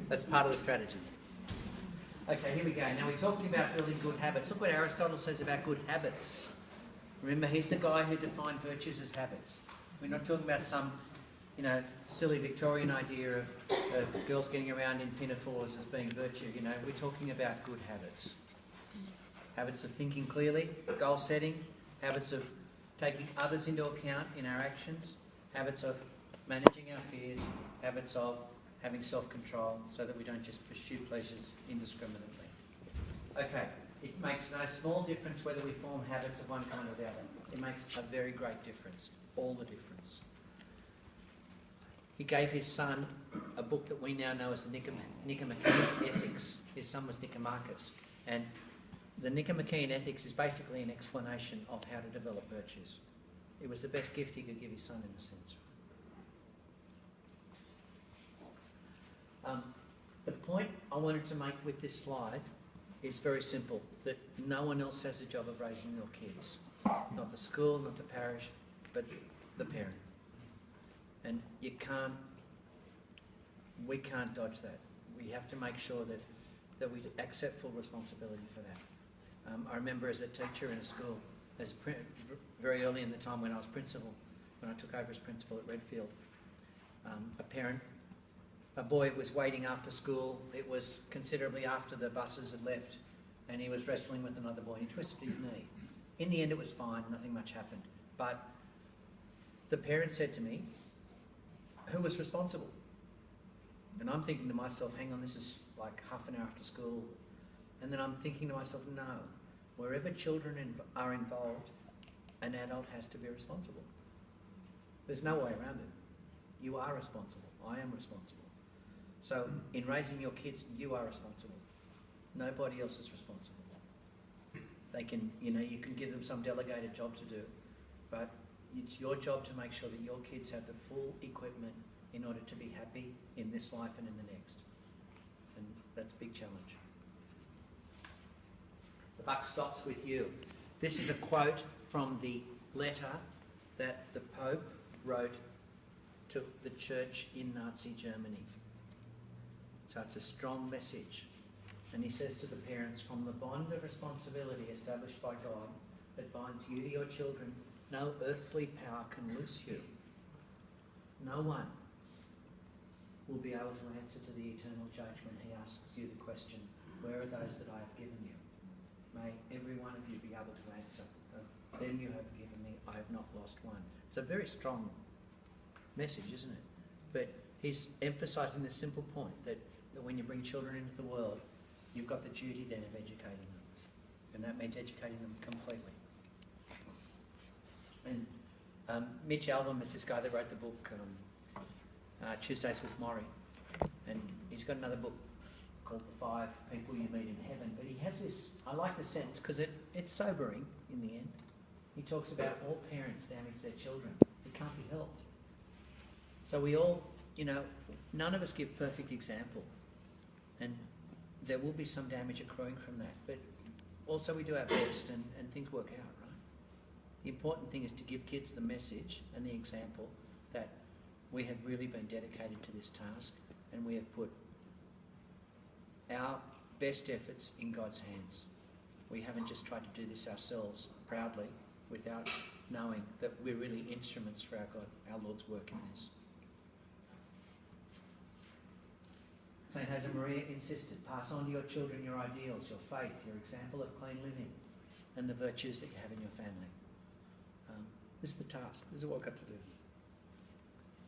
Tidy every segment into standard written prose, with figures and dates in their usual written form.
That's part of the strategy. Okay, here we go. Now we're talking about building good habits. Look what Aristotle says about good habits. Remember, he's the guy who defined virtues as habits. We're not talking about some, silly Victorian idea of girls getting around in pinafores as being virtue. We're talking about good habits. Habits of thinking clearly, goal setting, habits of taking others into account in our actions, habits of managing our fears, habits of having self-control so that we don't just pursue pleasures indiscriminately. Okay, it makes no small difference whether we form habits of one kind or the other. It makes a very great difference, all the difference. He gave his son a book that we now know as the Nicomachean Ethics. His son was Nicomachus. And the Nicomachean Ethics is basically an explanation of how to develop virtues. It was the best gift he could give his son in a sense. The point I wanted to make with this slide is very simple, that no one else has the job of raising your kids. Not the school, not the parish, but the parent. And we can't dodge that. We have to make sure that we accept full responsibility for that. I remember as a teacher in a school, very early in the time when I was principal, when I took over as principal at Redfield, a boy was waiting after school. It was considerably after the buses had left, and he was wrestling with another boy. He twisted his knee. In the end, it was fine. Nothing much happened. But the parent said to me, who was responsible? And I'm thinking to myself, hang on, this is like half an hour after school. And then I'm thinking to myself, no, wherever children are involved, an adult has to be responsible. There's no way around it. You are responsible. I am responsible. So in raising your kids, you are responsible. Nobody else is responsible. They can, you can give them some delegated job to do, but it's your job to make sure that your kids have the full equipment in order to be happy in this life and in the next. And that's a big challenge. The buck stops with you. This is a quote from the letter that the Pope wrote to the church in Nazi Germany. So it's a strong message. And he says to the parents, from the bond of responsibility established by God that binds you to your children, no earthly power can loose you. No one will be able to answer to the eternal judge when he asks you the question, where are those that I have given you? May every one of you be able to answer, them you have given me, I have not lost one. It's a very strong message, isn't it? But he's emphasising this simple point that when you bring children into the world, you've got the duty then of educating them. And that means educating them completely. And Mitch Albom is this guy that wrote the book Tuesdays with Maury. And he's got another book called The 5 People You Meet in Heaven. But he has this, I like the sentence because it's sobering in the end. He talks about all parents damage their children. It can't be helped. So we all, none of us give perfect example. And there will be some damage accruing from that. But also we do our best and things work out, right? The important thing is to give kids the message and the example that we have really been dedicated to this task and we have put our best efforts in God's hands. We haven't just tried to do this ourselves proudly without knowing that we're really instruments for our Lord's work in this. St. Josemaria insisted, pass on to your children your ideals, your faith, your example of clean living, and the virtues that you have in your family. This is the task. This is what we've got to do.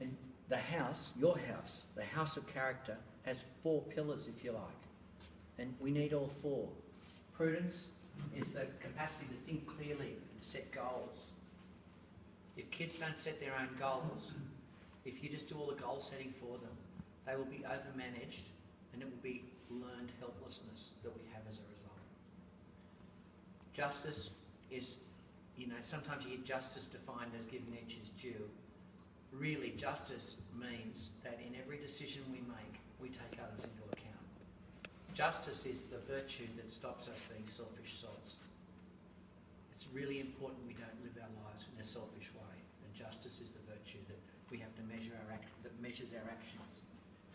And the house, your house, the house of character, has 4 pillars, if you like. And we need all 4. Prudence is the capacity to think clearly and to set goals. If kids don't set their own goals, if you just do all the goal setting for them, they will be overmanaged and it will be learned helplessness that we have as a result. Justice is, sometimes you hear justice defined as giving each his due. Really, justice means that in every decision we make, we take others into account. Justice is the virtue that stops us being selfish souls. It's really important we don't live our lives in a selfish way, and justice is the virtue that we have to measure that measures our actions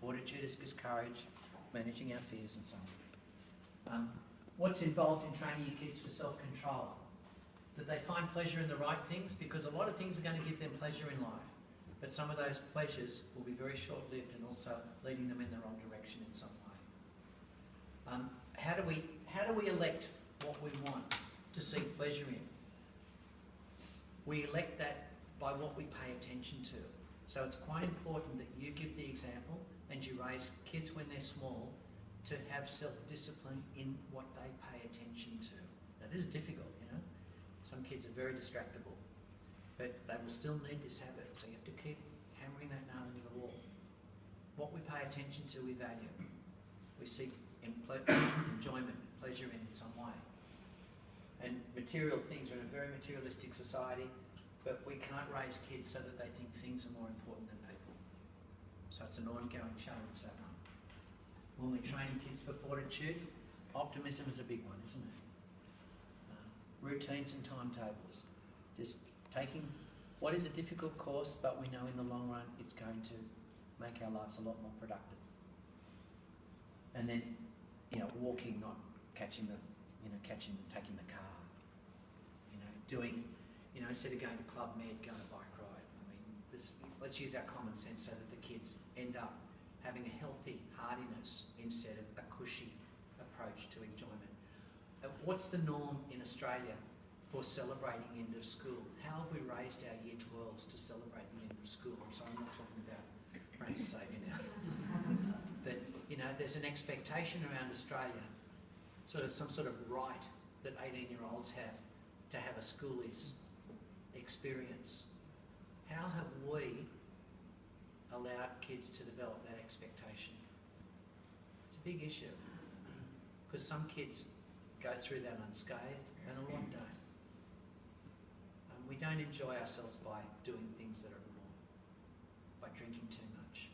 Fortitude is just courage, managing our fears and so on. What's involved in training your kids for self-control? That they find pleasure in the right things, because a lot of things are going to give them pleasure in life. But some of those pleasures will be very short-lived and also leading them in the wrong direction in some way. How do we elect what we want to seek pleasure in? We elect that by what we pay attention to. So it's quite important that you give the example and you raise kids when they're small to have self-discipline in what they pay attention to. Now this is difficult, you know. Some kids are very distractible, but they will still need this habit. So you have to keep hammering that nail into the wall. What we pay attention to, we value. We seek enjoyment, pleasure in some way. And material things, we're in a very materialistic society, but we can't raise kids so that they think things are more important than people. So it's an ongoing challenge, that one. When we're training kids for fortitude, optimism is a big one, isn't it? Routines and timetables. Just taking what is a difficult course, but we know in the long run it's going to make our lives a lot more productive. And then, you know, walking, not taking the car. You know, doing, you know, instead of going to Club Med, going a bike ride. I mean, let's use our common sense so that the kids end up having a healthy hardiness instead of a cushy approach to enjoyment. What's the norm in Australia for celebrating end of school? How have we raised our Year 12s to celebrate the end of school? So I'm not talking about Francis Xavier now. But, you know, there's an expectation around Australia, some sort of right that 18-year-olds have to have a schoolies experience. How have we allowed kids to develop that expectation? It's a big issue, because some kids go through that unscathed and a lot don't. We don't enjoy ourselves by doing things that are wrong, by drinking too much.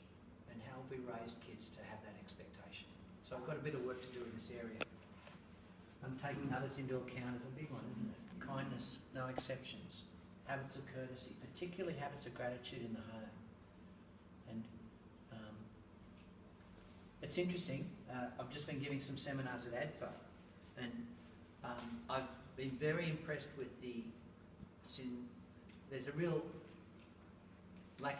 And how have we raised kids to have that expectation? So I've got a bit of work to do in this area. Taking others into account is a big one, isn't it? Kindness, no exceptions. Habits of courtesy, particularly habits of gratitude in the home. And it's interesting, I've just been giving some seminars at ADFA, and I've been very impressed with there's a real lack of